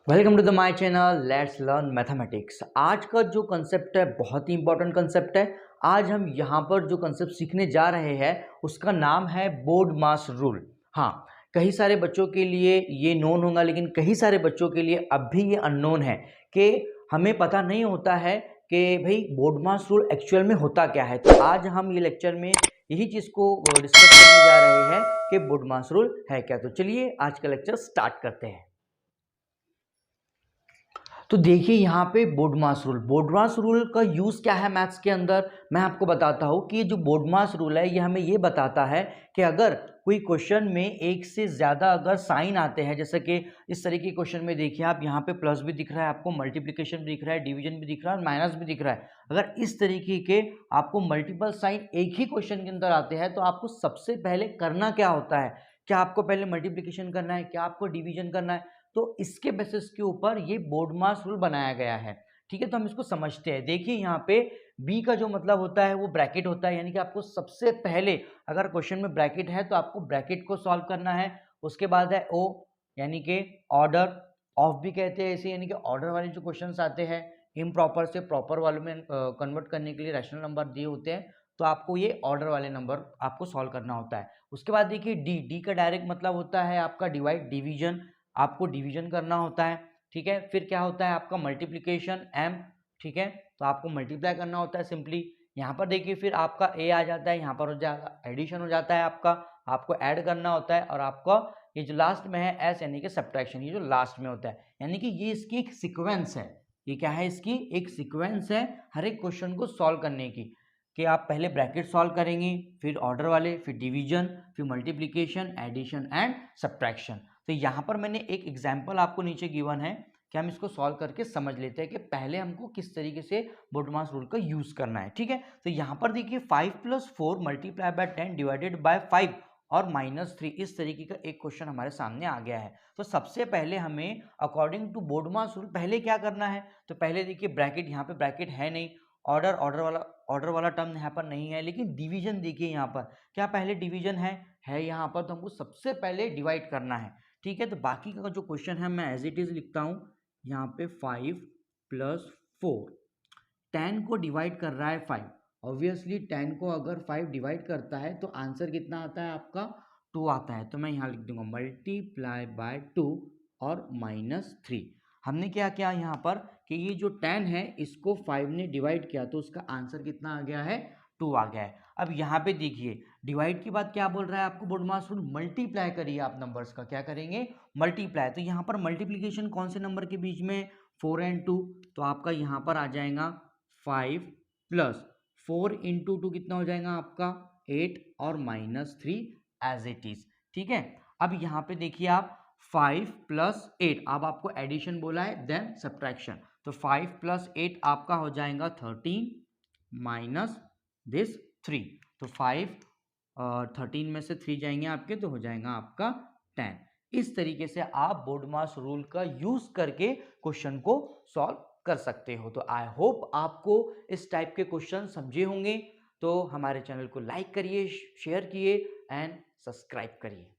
Welcome to the my channel let's learn mathematics. आज का जो कंसेप्ट है बहुत ही इंपॉर्टेंट कंसेप्ट है। आज हम यहाँ पर जो कंसेप्ट सीखने जा रहे हैं उसका नाम है बोर्ड मास रूल। हाँ, कई सारे बच्चों के लिए ये नोन होगा, लेकिन कई सारे बच्चों के लिए अब भी ये अननोन है कि हमें पता नहीं होता है कि भाई बोर्ड मास रूल एक्चुअल में होता क्या है। तो आज हम ये लेक्चर में यही चीज़ को डिस्कस करने जा रहे हैं कि बोर्ड मास रूल है क्या। तो चलिए आज का लेक्चर स्टार्ट करते हैं। तो देखिए यहाँ पे बोर्डमास रूल का यूज़ क्या है मैथ्स के अंदर, मैं आपको बताता हूँ कि ये जो बोर्डमास रूल है ये हमें ये बताता है कि अगर कोई क्वेश्चन में एक से ज़्यादा अगर साइन आते हैं, जैसे कि इस तरीके के क्वेश्चन में देखिए आप यहाँ पे प्लस भी दिख रहा है, आपको मल्टीप्लिकेशन भी दिख रहा है, डिवीजन भी दिख रहा है और माइनस भी दिख रहा है। अगर इस तरीके के आपको मल्टीपल साइन एक ही क्वेश्चन के अंदर आते हैं तो आपको सबसे पहले करना क्या होता है, क्या आपको पहले मल्टीप्लिकेशन करना है, क्या आपको डिवीजन करना है। तो इसके बेसिस के ऊपर ये बोर्डमास रूल बनाया गया है। ठीक है, तो हम इसको समझते हैं। देखिए यहाँ पे बी का जो मतलब होता है वो ब्रैकेट होता है, यानी कि आपको सबसे पहले अगर क्वेश्चन में ब्रैकेट है तो आपको ब्रैकेट को सॉल्व करना है। उसके बाद है ओ, यानी कि ऑर्डर ऑफ भी कहते हैं इसे, यानी कि ऑर्डर वाले जो क्वेश्चन आते हैं इम्प्रॉपर से प्रॉपर वाले में कन्वर्ट करने के लिए रैशनल नंबर दिए होते हैं, तो आपको ये ऑर्डर वाले नंबर आपको सॉल्व करना होता है। उसके बाद देखिए डी का डायरेक्ट मतलब होता है आपका डिवाइड डिवीजन, आपको डिवीजन करना होता है। ठीक है, फिर क्या होता है आपका मल्टीप्लिकेशन एम। ठीक है, तो आपको मल्टीप्लाई करना होता है सिंपली। यहाँ पर देखिए फिर आपका ए आ जाता है, यहाँ पर हो जाएगा एडिशन हो जाता है आपका, आपको ऐड करना होता है। और आपका ये जो लास्ट में है एस यानी कि सब्ट्रैक्शन, ये जो लास्ट में होता है, यानी कि ये इसकी एक सीक्वेंस है। ये क्या है, इसकी एक सीक्वेंस है हर एक क्वेश्चन को सॉल्व करने की, कि आप पहले ब्रैकेट सॉल्व करेंगे, फिर ऑर्डर वाले, फिर डिवीजन, फिर मल्टीप्लिकेशन, एडिशन एंड सब्ट्रैक्शन। तो यहाँ पर मैंने एक एग्जाम्पल आपको नीचे गिवन है कि हम इसको सॉल्व करके समझ लेते हैं कि पहले हमको किस तरीके से बोर्डमास रूल का यूज करना है। ठीक है, तो यहाँ पर देखिए 5 + 4 मल्टीप्लाई बाय 10 डिवाइडेड बाय 5 और -3, इस तरीके का एक क्वेश्चन हमारे सामने आ गया है। तो सबसे पहले हमें अकॉर्डिंग टू बोर्डमास रूल पहले क्या करना है, तो पहले देखिए ब्रैकेट, यहाँ पे ब्रैकेट है नहीं, ऑर्डर वाला टर्म यहाँ पर नहीं है, लेकिन डिवीजन देखिए यहाँ पर क्या पहले डिवीजन है यहाँ पर, तो हमको सबसे पहले डिवाइड करना है। ठीक है, तो बाकी का जो क्वेश्चन है मैं एज इट इज लिखता हूँ यहाँ पे 5 + 4, 10 को डिवाइड कर रहा है 5। ऑब्वियसली 10 को अगर 5 डिवाइड करता है तो आंसर कितना आता है आपका 2 आता है। तो मैं यहाँ लिख दूंगा मल्टीप्लाई बाय 2 और -3। हमने क्या किया यहाँ पर कि ये जो 10 है इसको 5 ने डिवाइड किया तो उसका आंसर कितना आ गया है, 2 आ गया है। अब यहाँ पे देखिए डिवाइड के बाद क्या बोल रहा है आपको बोर्डमास रूल, मल्टीप्लाई करिए आप नंबर्स का, क्या करेंगे मल्टीप्लाई। तो यहाँ पर मल्टीप्लिकेशन कौन से नंबर के बीच में, 4 और 2, तो आपका यहाँ पर आ जाएगा 5 + 4 × 2 कितना हो जाएगा आपका 8 और -3 एज इट इज। ठीक है, अब यहाँ पे देखिए आप 5 + 8, अब आपको एडिशन बोला है देन सब्ट्रैक्शन, तो 5 + 8 आपका हो जाएगा 13 माइनस दिस 3, तो 5 13 में से 3 जाएंगे आपके तो हो जाएगा आपका 10। इस तरीके से आप बोर्डमास रूल का यूज करके क्वेश्चन को सॉल्व कर सकते हो। तो आई होप आपको इस टाइप के क्वेश्चन समझे होंगे। तो हमारे चैनल को लाइक करिए, शेयर किए एंड सब्सक्राइब करिए।